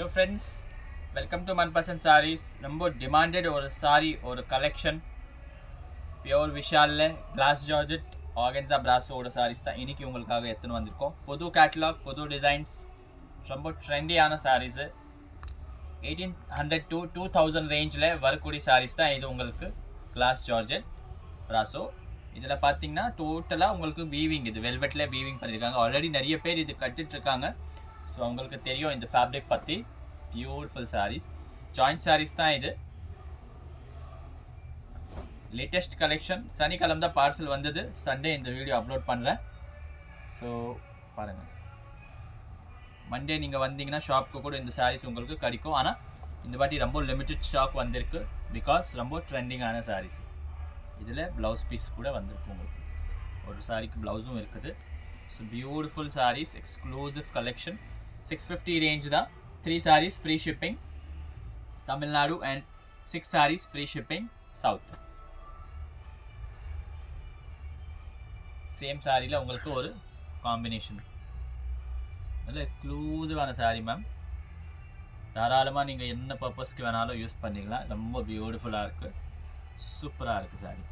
Hello friends, welcome to Manpasan Sarees. ரொம்ப demanded ஒரு சாரி ஒரு கலெக்ஷன் பியோர் விஷாலில் கிளாஸ் ஜார்ஜெட் ஆர்கன்ஸா பிராஸோட சாரீஸ் தான் இன்னைக்கு உங்களுக்காக எடுத்துன்னு வந்திருக்கோம். புது கேட்டலாக், புது டிசைன்ஸ், ரொம்ப ட்ரெண்டியான சாரீஸு 1800 to 2000 ரேஞ்சில் வரக்கூடிய சாரீஸ் தான் இது. உங்களுக்கு கிளாஸ் ஜார்ஜெட் பிராஸோ இதில் பார்த்தீங்கன்னா டோட்டலாக உங்களுக்கு வீவிங், இது வெல்வெட்டில் வீவிங் பண்ணியிருக்காங்க. ஆல்ரெடி நிறைய பேர் இது கட்டிட்டுருக்காங்க. ஸோ உங்களுக்கு தெரியும் இந்த ஃபேப்ரிக் பற்றி. பியூட்டிஃபுல் சாரீஸ், ஜாயிண்ட் சாரீஸ் தான் இது. லேட்டஸ்ட் கலெக்ஷன், சனிக்கிழமை தான் பார்சல் வந்தது. சண்டே இந்த வீடியோ அப்லோட் பண்ணுறேன். ஸோ பாருங்கள், மண்டே நீங்கள் வந்தீங்கன்னா ஷாப்புக்கு கூட இந்த சாரீஸ் உங்களுக்கு கிடைக்கும். ஆனால் இந்த வாட்டி ரொம்ப லிமிட்டட் ஸ்டாக் வந்திருக்கு, பிகாஸ் ரொம்ப ட்ரெண்டிங்கான சாரீஸ். இதில் ப்ளவுஸ் பீஸ் கூட வந்திருக்கு உங்களுக்கு. ஒரு சாரிக்கு ப்ளவுஸும் இருக்குது. So beautiful saris, exclusive collection. 650 range தான். 3 sarees free shipping Tamil Nadu and 6 sarees free shipping south. Same சாரியில் உங்களுக்கு ஒரு காம்பினேஷன், நல்ல எக்ஸ்க்ளூசிவான சாரீ மேம். தாராளமாக நீங்கள் என்ன பர்பஸ்க்கு வேணாலும் யூஸ் பண்ணிக்கலாம். ரொம்ப பியூட்டிஃபுல்லாக இருக்குது, சூப்பராக இருக்குது sari.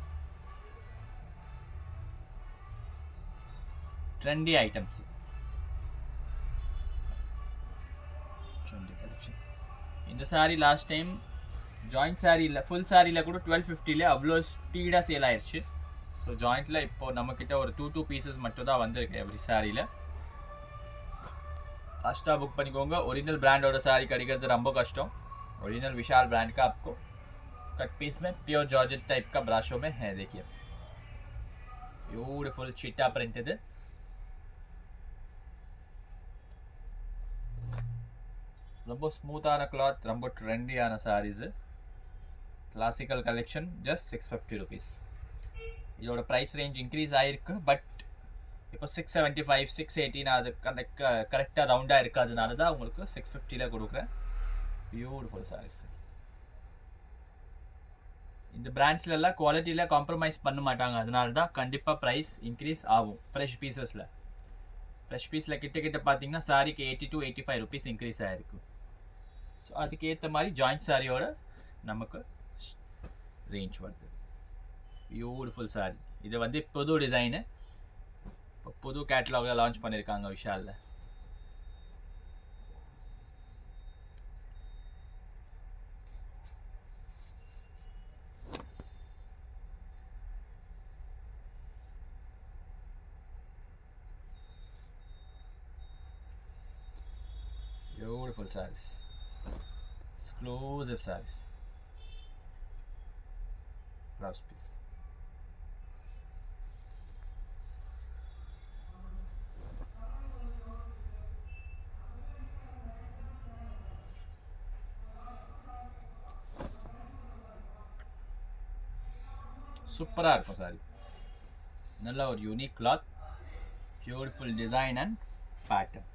Trendy items, trendy collection. இந்த சாரீ லாஸ்ட் டைம் ஜாயிண்ட் சாரியில், ஃபுல் சாரியில் கூட 1250 அவ்வளோ ஸ்பீடாக சேல் ஆயிடுச்சு. ஸோ ஜாயிண்ட்டில் இப்போது நம்மக்கிட்ட ஒரு 2 பீசஸ் மட்டும் தான் வந்திருக்கு எவ்ரி சாரியில். ஃபஸ்ட்டாக புக் பண்ணிக்கோங்க. ओरिजिनल ब्रांडोட साड़ी கிடைக்கிறது ரொம்ப கஷ்டம். ओरिजिनल विशाल ब्रांड का आपको कट पीस में प्योर जॉर्जेट टाइप का ब्राशो में है. देखिए ब्यूटीफुल चीटा प्रिंट இது. ரொம்ப ஸ்மூத்தான கிளாத், ரொம்ப ட்ரெண்டியான sarees. Classical collection, just 650 rupees. இதோட ப்ரைஸ் ரேஞ்ச் இன்க்ரீஸ் ஆகிருக்கு. பட் இப்போ 675 680 நான் அது கரெக்டாக ரவுண்டாக இருக்காதுனால தான் உங்களுக்கு 650 கொடுக்குறேன். பியூட்டிஃபுல் சாரீஸ். இந்த பிராண்ட்ஸ்லாம் குவாலிட்டியில் காம்ப்ரமைஸ் பண்ண மாட்டாங்க, அதனால தான் கண்டிப்பாக ப்ரைஸ் இன்க்ரீஸ் ஆகும். ஃப்ரெஷ் பீஸில் கிட்ட பார்த்தீங்கன்னா சாரிக்கு 80 to 85 rupees இன்க்ரீஸ் ஆகிருக்கு. ஸோ அதுக்கேற்ற மாதிரி ஜாயிண்ட் சாரியோட நமக்கு ரேஞ்ச் வருது. பியூட்டிஃபுல் சாரி. இது வந்து புது டிசைனு, புது கேட்டலாகில் லான்ச் பண்ணியிருக்காங்க விஷாலில். Beautiful saris, exclusive sarees. Blouse piece, சூப்பராக இருக்கும் சாரி. நல்ல ஒரு unique cloth, beautiful design and pattern.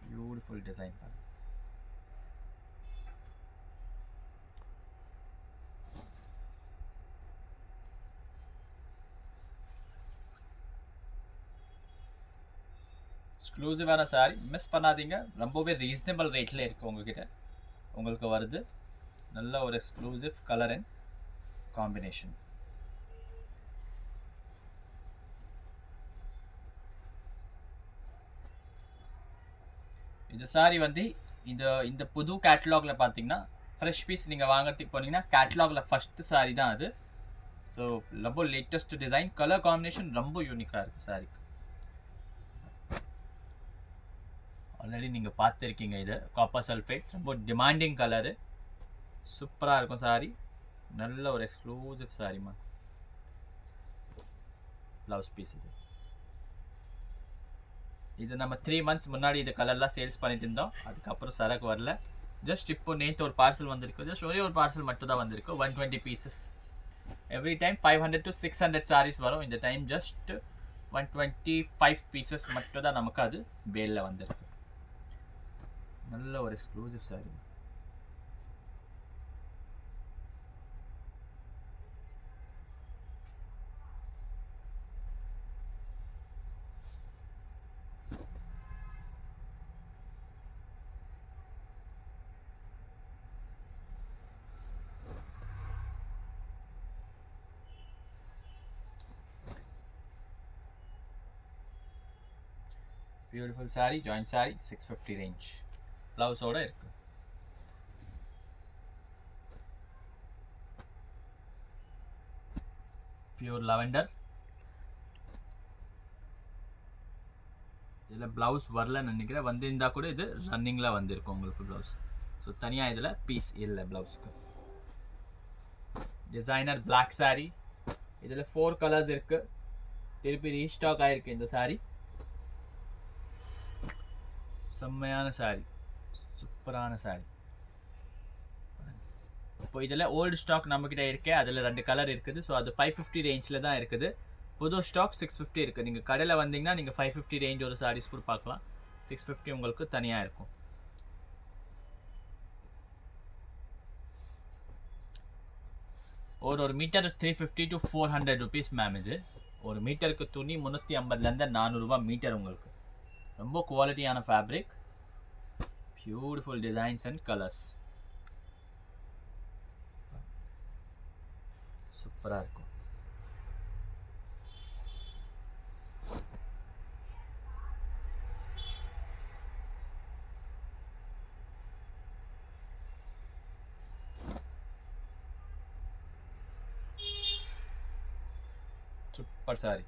Beautiful design. எக்ஸ்க்ளூசிவான சாரி, மிஸ் பண்ணாதீங்க. ரொம்பவே ரீசனபிள் ரேட்டில் இருக்குது உங்ககிட்ட, உங்களுக்கு வருது. நல்ல ஒரு எக்ஸ்க்ளூசிவ் கலர் அண்ட் காம்பினேஷன். இந்த சாரி வந்து இந்த புது கேட்டலாகில் பார்த்தீங்கன்னா ஃப்ரெஷ் பீஸ் நீங்கள் வாங்குறதுக்கு போனீங்கன்னா கேட்டலாகில் ஃபஸ்ட்டு சாரி தான் அது. ஸோ ரொம்ப லேட்டஸ்ட் டிசைன், கலர் காம்பினேஷன் ரொம்ப யூனிக்காக இருக்குது சாரிக்கு. ஆல்ரெடி நீங்கள் பார்த்துருக்கீங்க. இது காப்பர் சல்ஃபேட், ரொம்ப டிமாண்டிங் கலரு, சூப்பராக இருக்கும் சாரி. நல்ல ஒரு எக்ஸ்க்ளூசிவ் சாரிமா. ப்ளவுஸ் பீஸ் இது நம்ம 3 months முன்னாடி இது கலர்லாம் சேல்ஸ் பண்ணிட்டு இருந்தோம். அதுக்கப்புறம் சரக்கு வரல. ஜஸ்ட் இப்போ நேற்று ஒரு பார்சல் வந்திருக்கு. ஜஸ்ட் ஒரே ஒரு பார்சல் மட்டும் தான் வந்திருக்கு. 120 pieces. Every time 500 to 600 sarees வரும். இந்த டைம் ஜஸ்ட் 125 pieces மட்டும் தான் நமக்கு அது பேலில் வந்திருக்கு. நல்ல ஒரு exclusive sorry. Beautiful sorry, join sorry, 650 range. ப்ளவுஸோட இருக்கு. Pure lavender. இதில் ப்ளவுஸ் வரலன்னு நினைக்கிறேன், வந்திருந்தால் கூட இது ரன்னிங்கில் வந்திருக்கும் உங்களுக்கு ப்ளவுஸ். ஸோ தனியாக இதில் பீஸ் இல்லை ப்ளவுஸ்க்கு. Designer black sorry. இதில் 4 கலர்ஸ் இருக்குது. திருப்பி ரீஸ்டாக் ஆகிருக்கு இந்த சாரி. செம்மையான சாரி, சூப்பரான சாரி. இப்போ இதில் ஓல்டு ஸ்டாக் நம்மக்கிட்ட இருக்கு, அதில் 2 கலர் இருக்குது. ஸோ அது 550 ரேஞ்சில் தான் இருக்குது. புது ஸ்டாக் 650 இருக்குது. நீங்கள் கடையில் வந்தீங்கன்னா நீங்கள் 550 ரேஞ்ச் ஒரு சாரீஸ் கூட பார்க்கலாம். 650 உங்களுக்கு தனியாக இருக்கும். ஒரு மீட்டர் 350 to 400 rupees மேம். இது ஒரு மீட்டருக்கு துணி 350 400 மீட்டர் உங்களுக்கு. ரொம்ப குவாலிட்டியான fabric, beautiful designs and colours, சூப்பராக இருக்கும். Super sorry.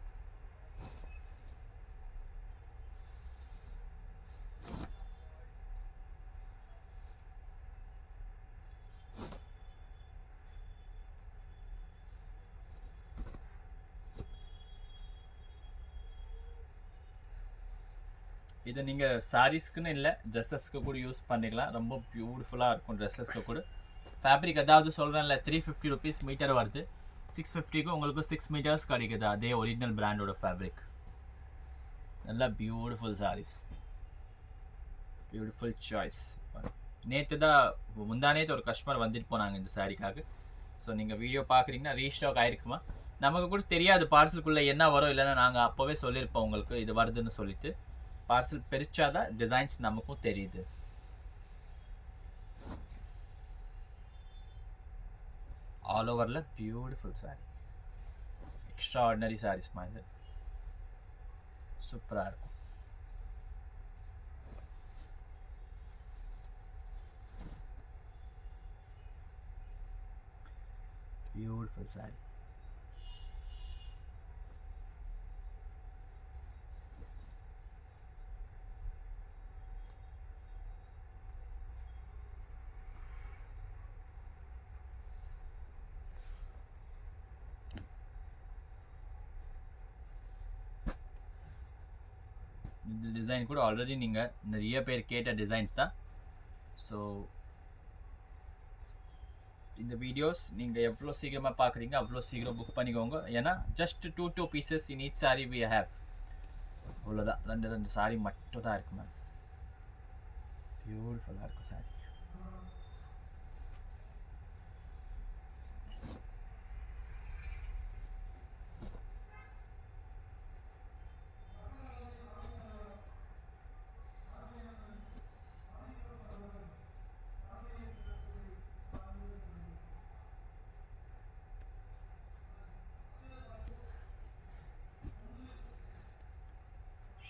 இதை நீங்கள் சாரீஸ்க்குன்னு இல்லை, ட்ரெஸ்ஸஸ்க்கு கூட யூஸ் பண்ணிக்கலாம். ரொம்ப பியூட்டிஃபுல்லாக இருக்கும் ட்ரெஸ்ஸஸ்க்கு கூட. ஃபேப்ரிக் அதாவது சொல்கிறேன்ல, 350 rupees மீட்டர் வருது. 650க்கு உங்களுக்கு 6 மீட்டர்ஸ் கிடைக்குது. அதே ஒரிஜினல் பிராண்டோட ஃபேப்ரிக். நல்லா பியூட்டிஃபுல் சாரீஸ், பியூட்டிஃபுல் சாய்ஸ். நேற்று தான் முந்தானேத்து ஒரு கஸ்டமர் வந்துட்டு போனாங்க இந்த சாரிக்காக. ஸோ நீங்கள் வீடியோ பார்க்குறீங்கன்னா ரீஸ்டாக் ஆகிருக்குமா. நமக்கு கூட தெரியாது பார்சலுக்குள்ளே என்ன வரும், இல்லைன்னா நாங்கள் அப்போவே சொல்லியிருப்போம் உங்களுக்கு இது வருதுன்னு சொல்லிட்டு. பார்சல் பிரிச்சாதான் டிசைன்ஸ் நமக்கும் தெரியுது. ஆல் ஓவரில் beautiful saree, extraordinary sarees மாதிரி சூப்பராக இருக்கும். Beautiful saree. இந்த டிசைன் கூட ஆல்ரெடி நீங்கள் நிறைய பேர் கேட்ட டிசைன்ஸ் தான். ஸோ இந்த வீடியோஸ் நீங்கள் எவ்வளோ சீக்கிரமாக பார்க்குறீங்க அவ்வளோ சீக்கிரம் புக் பண்ணிக்கோங்க. ஏன்னா just 2 pieces in each saree we have. அவ்வளோதான், 2 சாரி மட்டும் தான் இருக்கு மேம். பியூட்டிஃபுல்லாக இருக்கும் sorry.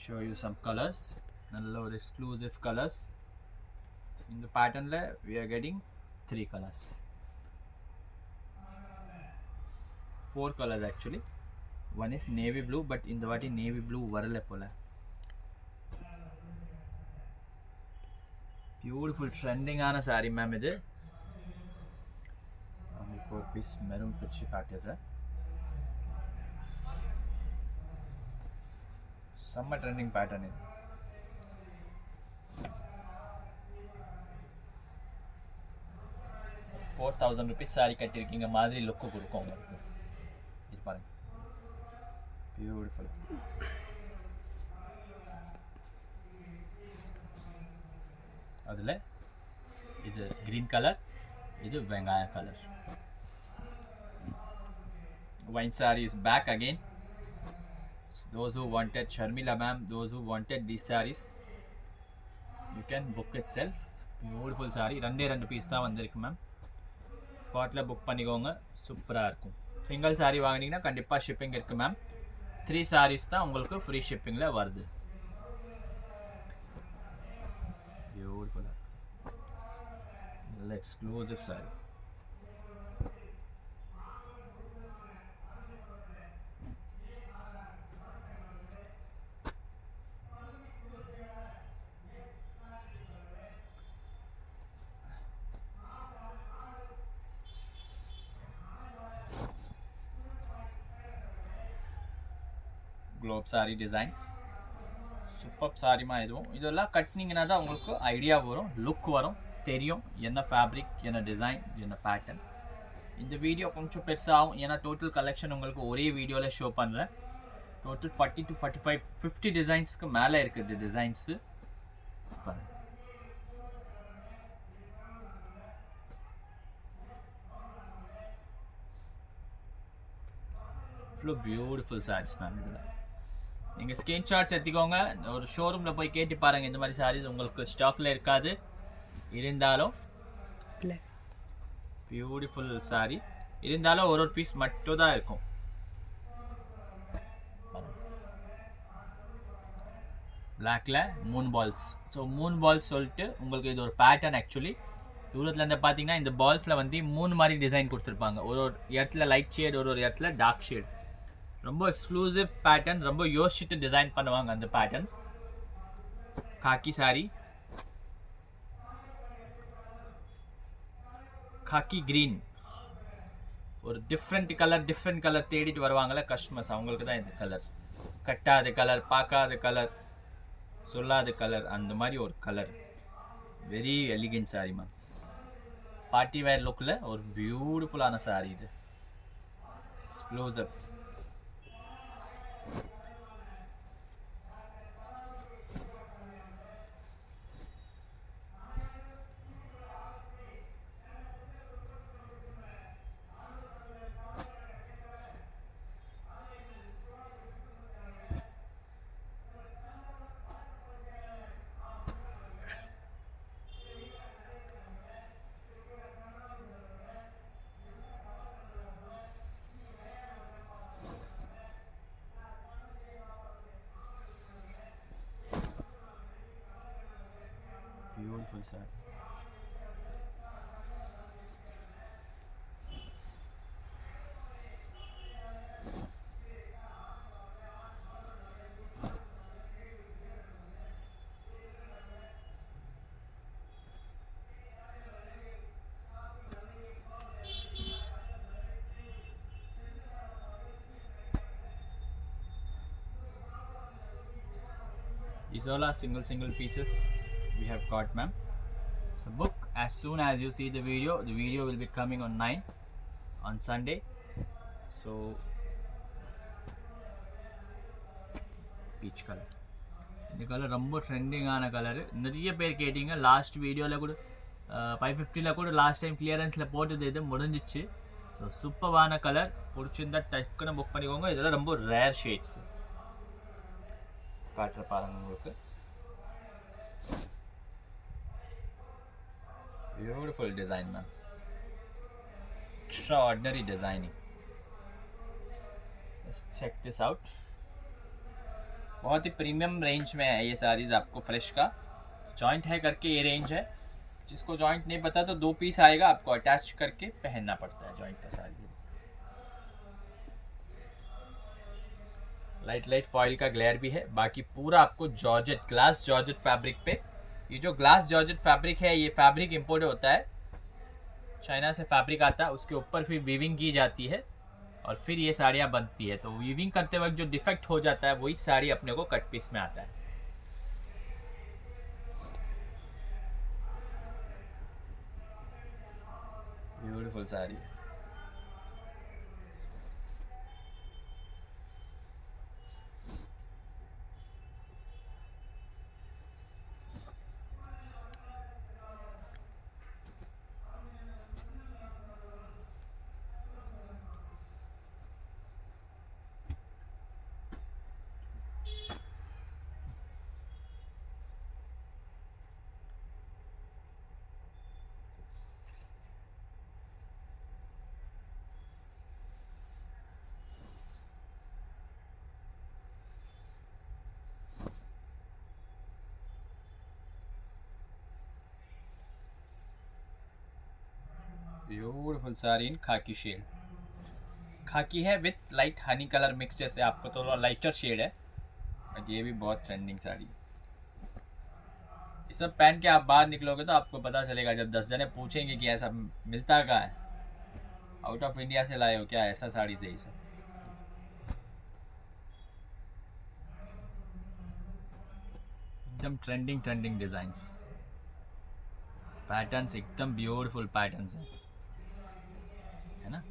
Show you some colors. நல்ல ஒரு எக்ஸ்க்ளூசிவ் கலர்ஸ். இந்த பேட்டர்னில் we are getting 3 colors, 4 colors actually. One is navy blue, but இந்த வாட்டி navy blue வரல போல. பியூட்டிஃபுல் ட்ரெண்டிங்கான சாரி மேம் இது. உங்களுக்கு ஒரு பீஸ் மெரூன் பிச்சு காட்டிடுறேன். செம்ம ட்ரெண்டிங் பேட்டர்ன் இது. ₹4,000 சாரி கட்டியிருக்கீங்க மாதிரி லுக்கு கொடுக்கும் உங்களுக்கு. இது பாருங்க, பியூட்டிஃபுல். அதில் இது க்ரீன் கலர், இது வெங்காய colour. Wine saree is back again. Those who wanted Sharmila ma'am, those who wanted these sarees, you can book itself. Beautiful saree. ரெண்டு பீஸ் தான் வந்திருக்கு மேம். ஸ்பாட்டில் புக் பண்ணிக்கோங்க, சூப்பராக இருக்கும். சிங்கிள் சாரீ வாங்கினீங்கன்னா கண்டிப்பாக ஷிப்பிங் இருக்குது மேம். 3 sarees தான் உங்களுக்கு ஃப்ரீ ஷிப்பிங்கில் வருது. பியூட்டிஃபுல்லாக இருக்குது, நல்ல exclusive saree. Globe saree design, super சாரிமா. இதெல்லாம் கட்டினீங்கன்னா தான் உங்களுக்கு ஐடியா வரும், லுக் வரும், தெரியும் என்ன ஃபேப்ரிக், என்ன டிசைன், என்ன பேட்டர்ன். இந்த வீடியோ கொஞ்சம் பெருசாகும், ஏன்னா டோட்டல் கலெக்ஷன் உங்களுக்கு ஒரே வீடியோவில் ஷோ பண்ணுறேன். டோட்டல் 40 to 45 50 டிசைன்ஸ்க்கு மேலே இருக்குது டிசைன்ஸு. இவ்வளோ பியூட்டிஃபுல் சாரீஸ் மேம். இதில் நீங்கள் ஸ்க்ரீன்ஷாட்ஸ் எடுத்துக்கோங்க, ஒரு ஷோரூமில் போய் கேட்டு பாருங்கள். இந்த மாதிரி சாரீஸ் உங்களுக்கு ஸ்டாக்கில் இருக்காது, இருந்தாலும் பியூட்டிஃபுல் சாரீ இருந்தாலும் ஒரு பீஸ் மட்டும் தான் இருக்கும். பிளாக்ல moon balls. So moon balls சொல்லிட்டு உங்களுக்கு இது ஒரு பேட்டர்ன். ஆக்சுவலி தூரத்தில் இருந்து பார்த்தீங்கன்னா இந்த பால்ஸில் வந்து 3 மாதிரி டிசைன் கொடுத்துருப்பாங்க. ஒரு இடத்துல லைட் ஷேட், ஒரு இடத்துல டார்க் ஷேட். ரொம்ப எக்ஸ்க்ளூசிவ் பேட்டர்ன், ரொம்ப யோசிச்சுட்டு டிசைன் பண்ணுவாங்க அந்த பேட்டர்ன்ஸ். காக்கி சாரி, காக்கி கிரீன், ஒரு டிஃப்ரெண்ட் கலர் தேடிட்டு வருவாங்கள்ல கஸ்டமர்ஸ், அவங்களுக்கு தான் இந்த கலர். கட்டாத கலர், பார்க்காத கலர், சொல்லாத கலர், அந்த மாதிரி ஒரு colour. Very elegant sorry ma'am. Party wear லுக்கில் ஒரு பியூட்டிஃபுல்லான சாரி இது, exclusive. Beautiful sir. These all are single pieces we have got, ma'am. So book as soon as you see the video. The video will be coming on 9 on Sunday. So peach color, இந்த colour ரொம்ப ட்ரெண்டிங்கான colour. நிறைய பேர் கேட்டிங்க. Last வீடியோவில் கூட 550ல் கூட last time கிளியரன்ஸில் போட்டது இது முடிஞ்சிச்சு. ஸோ சூப்பரான கலர், பிடிச்சிருந்தா டக்குன்னு புக் பண்ணிக்கோங்க. இதெல்லாம் ரொம்ப ரேர் ஷேட்ஸ். காட்டுற பாருங்க உங்களுக்கு. Beautiful design ma'am, extraordinary designing. Let's check this out. बहुत ही प्रीमियम रेंज में है ये साड़ीज़ आपको फ्रेश का. जॉइंट है करके ये रेंज है. जिसको जॉइंट नहीं पता तो 2 पीस आएगा, आपको अटैच करके पहनना पड़ता है जॉइंट का साड़ी. लाइट फॉइल का ग्लेयर भी है. बाकी पूरा आपको जॉर्जेट, ग्लास जॉर्जेट फैब्रिक पे. ये जो ग्लास जॉर्जेट फैब्रिक है, ये फैब्रिक इंपोर्ट होता है, चाइना से फैब्रिक आता है. उसके ऊपर फिर वीविंग की जाती है और फिर ये साड़ियाँ बनती है. तो वीविंग करते वक्त जो डिफेक्ट हो जाता है वही साड़ी अपने को कट पीस में आता है. ब्यूटीफुल साड़ी. ब्यूटीफुल साड़ी इन खाकी शेड, खाकी है with light Honey colour mix, जैसे आपको थोड़ा लाइटर शेड है, बट ये भी बहुत ट्रेंडिंग साड़ी है। ये सब पहन के आप बाहर निकलोगे तो आपको पता चलेगा, जब 10 जने पूछेंगे कि ऐसा मिलता कहाँ है, आउट ऑफ इंडिया से लाए हो क्या ऐसा साड़ी से, ये सब एकदम ट्रेंडिंग ट्रेंडिंग डिजाइंस, पैटर्न्स एकदम ब्यूटीफुल पैटर्न्स है ना।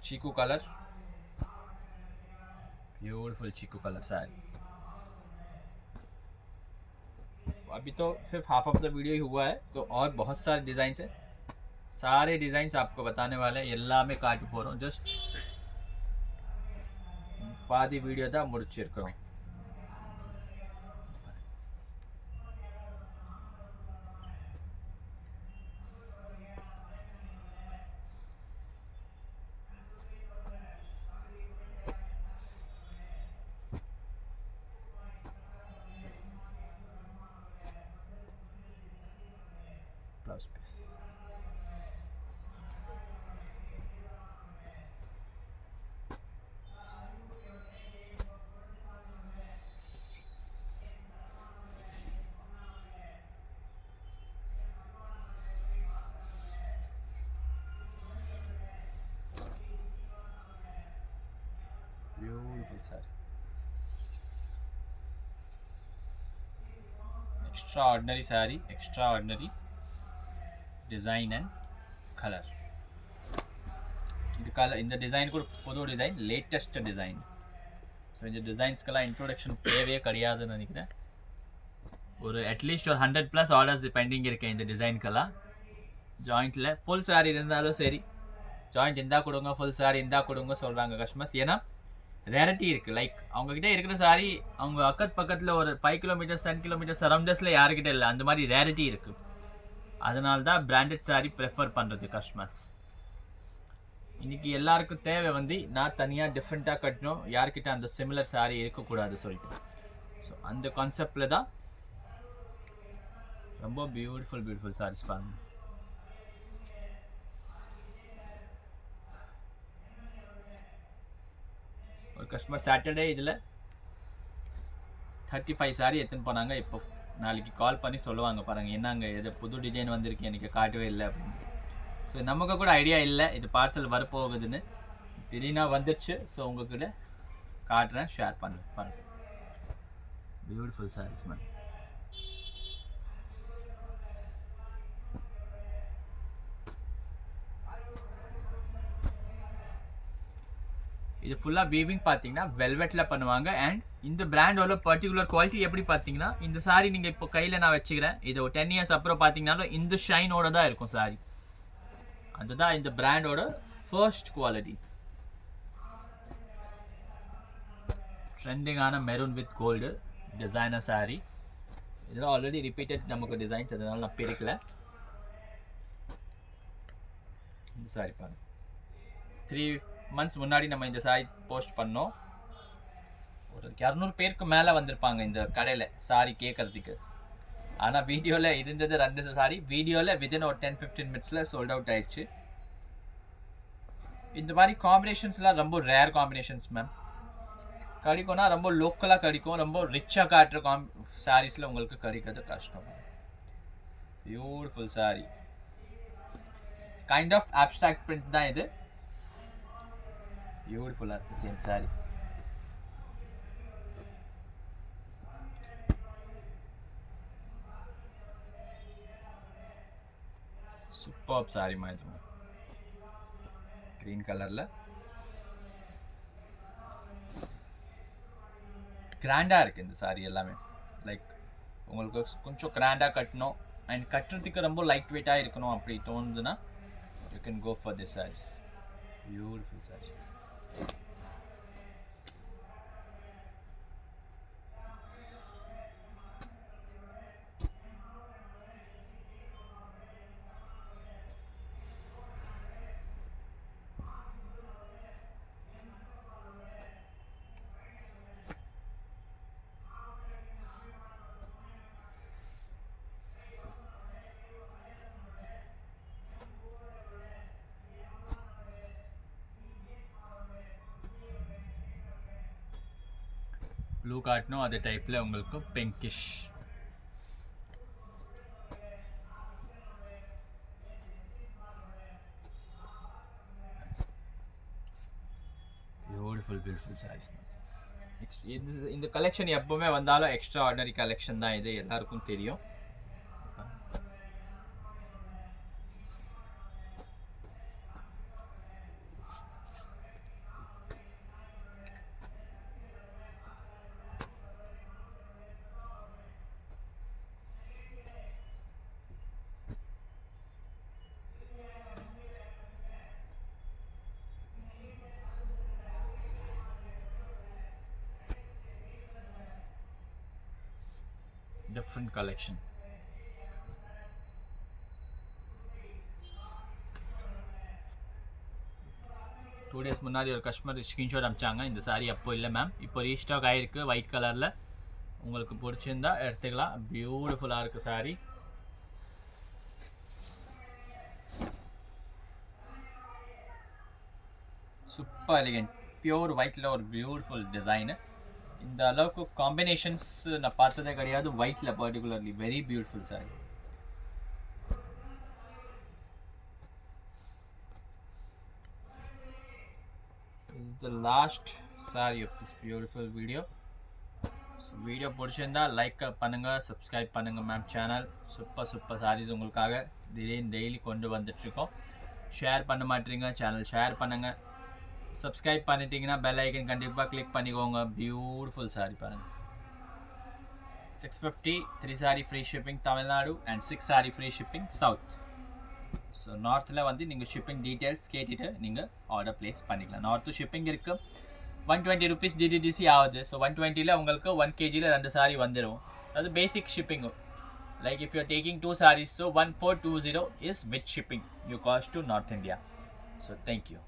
चीकू कलर, ब्यूटीफुल चीकू कलर साड़ी। अभी तो सिर्फ हाफ ऑफ द वीडियो ही हुआ है, तो और बहुत सारे डिज़ाइंस है, सारे डिज़ाइंस आपको बताने वाले हैं, எல்லாமே காட்டி போகிறோம், ஜஸ்ட் பாதி வீடியோ தான் முடிச்சிருக்கிறோம். Blouse piece beautiful saree, extraordinary saree, extraordinary design and colour. இந்த டிசைனுக்கு ஒரு புது டிசைன், லேட்டஸ்ட் டிசைன். ஸோ இந்த டிசைன்ஸ்க்கெல்லாம் இன்ட்ரோடக்ஷன் தேவையே கிடையாதுன்னு நினைக்கிறேன். ஒரு அட்லீஸ்ட் ஒரு 100+ ஆர்டர்ஸ் பெண்டிங் இருக்கேன் இந்த டிசைனுக்கெல்லாம். ஜாயிண்ட்டில் ஃபுல் சாரீ இருந்தாலும் சரி, ஜாயிண்ட் இருந்தால் கொடுங்க, ஃபுல் சாரீ இருந்தால் கொடுங்க சொல்கிறாங்க கஸ்டமர்ஸ். ஏன்னா ரேரிட்டி இருக்குது, லைக் அவங்கக்கிட்ட இருக்கிற சாரீ அவங்க அக்கத் பக்கத்தில் ஒரு 5 கிலோமீட்டர்ஸ் 10 கிலோமீட்டர்ஸ் சரௌண்டர்ஸில் யாருக்கிட்ட இல்லை, அந்த மாதிரி ரேரிட்டி இருக்குது. அதனால தான் பிராண்டட் சாரீ ப்ரெஃபர் பண்ணுறது கஸ்டமர்ஸ். இன்றைக்கி எல்லாருக்கும் தேவை வந்து நான் தனியாக டிஃப்ரெண்ட்டாக கட்டணும், யார்கிட்ட அந்த சிமிலர் சாரீ இருக்கக்கூடாது சொல்லிட்டு. ஸோ அந்த கான்செப்டில் தான் ரொம்ப பியூட்டிஃபுல் சாரீஸ் பாருங்க. ஒரு கஸ்டமர் சாட்டர்டே இதில் 35 சாரீ எடுத்துன்னு போனாங்க. இப்போ நாளைக்கு கால் பண்ணி சொல்லுவாங்க, பாருங்கள் என்னங்க எது புது டிசைன் வந்திருக்கு எனக்கு காட்டவே இல்லை அப்படின்னு. ஸோ நமக்கு கூட ஐடியா இல்லை இது பார்சல் வரப்போகுதுன்னு, திடீர்னா வந்துடுச்சு. ஸோ உங்கள்கிட்ட காட்டுறேன், ஷேர் பண்ணுறேன். பாருங்கள் பியூட்டிஃபுல் சாரீஸ் மேம். இது ஃபுல்லாக வீவிங் பார்த்தீங்கன்னா வெல்வெட்டில் பண்ணுவாங்க. அண்ட் இந்த பிராண்டோட பர்டிகுலர் குவாலிட்டி எப்படி பார்த்தீங்கன்னா, இந்த சாரீ நீங்கள் இப்போ கையில் நான் வச்சுக்கிறேன், இது ஒரு 10 இயர்ஸ் அப்புறம் பார்த்தீங்கன்னாலும் இந்த ஷைனோட தான் இருக்கும் சாரீ. அதுதான் இந்த பிராண்டோட ஃபர்ஸ்ட் குவாலிட்டி. ட்ரெண்டிங்கான maroon with gold designer saree. இதெல்லாம் ஆல்ரெடி ரிப்பீட்டட் நமக்கு டிசைன்ஸ், அதனால நான் பிரிக்கல. இந்த சாரீ பாருங்க, 3 months முன்னாடி நம்ம இந்த சாரீ போஸ்ட் பண்ணோம். ஒரு 200 பேருக்கு மேலே வந்திருப்பாங்க இந்த கடையில் சாரீ கேட்குறதுக்கு. ஆனால் வீடியோவில் இருந்தது 2 சாரீ, வீடியோவில் வித்தின் ஒரு 10-15 minutesல சோல்ட் அவுட் ஆயிடுச்சு. இந்த மாதிரி காம்பினேஷன்ஸ்லாம் ரொம்ப ரேர் காம்பினேஷன்ஸ் மேம். கிடைக்கும்னா ரொம்ப லோக்கலாக கிடைக்கும், ரொம்ப ரிச்சாக காட்டுற சாரீஸில் உங்களுக்கு கிடைக்கிறது கஷ்டம். Beautiful saree, kind of abstract print தான் இது. பியூட்டிஃபுல்லாக இருக்குது சேம் சாரீ. சூப்பர் சாரீ மாதிரி க்ரீன் கலரில் கிராண்டாக இருக்குது இந்த சாரீ எல்லாமே. லைக் உங்களுக்கு கொஞ்சம் கிராண்டாக கட்டணும் அண்ட் கட்டுறதுக்கு ரொம்ப லைட் வெயிட்டாக இருக்கணும் அப்படி தோணுதுன்னா you can go for this sarees. Beautiful sarees. Blue காட்டணும் அதே டைப்பில் உங்களுக்கு பிங்கிஷ். பியூட்டிஃபுல் சாரீஸ். இந்த கலெக்ஷன் எப்பவுமே வந்தாலும் எக்ஸ்ட்ரா ஆர்டினரி கலெக்ஷன் தான், இது எல்லாருக்கும் தெரியும். Different collection. டூ டேஸ் முன்னாடி ஒரு கஸ்டமர் ஸ்க்ரீன்ஷாட் அனுப்பிச்சாங்க. இந்த சாரீ அப்போ இல்லை மேம், இப்போ ரீஸ்டாக் ஆகிருக்கு ஒயிட் கலரில். உங்களுக்கு பிடிச்சிருந்தா எடுத்துக்கலாம். பியூட்டிஃபுல்லாக இருக்குது சாரீ. சூப்பர் எலிகென்ட் பியூர் ஒயிட்டில் ஒரு பியூட்டிஃபுல் டிசைனு. இந்த அளவுக்கு காம்பினேஷன்ஸ் நான் பார்த்ததே கிடையாது ஒயிட்டில் particularly. Very beautiful saree. This is the last saree of this beautiful video. So video பிடிச்சிருந்தா லைக் பண்ணுங்கள், சப்ஸ்கிரைப் பண்ணுங்கள் மேம் சேனல். சூப்பர் சாரீஸ் உங்களுக்காக டெய்லி கொண்டு வந்துட்டுருக்கோம். ஷேர் பண்ண மாட்டீங்க, சேனல் ஷேர் பண்ணுங்கள். சப்ஸ்கிரைப் பண்ணிட்டீங்கன்னா பெல் ஐக்கன் கண்டிப்பாக கிளிக் பண்ணிக்கோங்க. பியூட்டிஃபுல் சாரீ பாருங்கள். 650 3 saree free shipping Tamil Nadu and 6 saree free shipping south. So நார்த்தில் வந்து நீங்கள் ஷிப்பிங் டீட்டெயில்ஸ் கேட்டுட்டு நீங்கள் ஆர்டர் ப்ளேஸ் பண்ணிக்கலாம். நார்த்து ஷிப்பிங் இருக்குது. 120 rupees DDDC ஆகுது. ஸோ 120ல் உங்களுக்கு 1 kgயில் 2 சாரீ வந்துடும். அது basic shipping. Like if you are taking 2 sarees, so 1420 is with shipping you cost to North India. So thank you.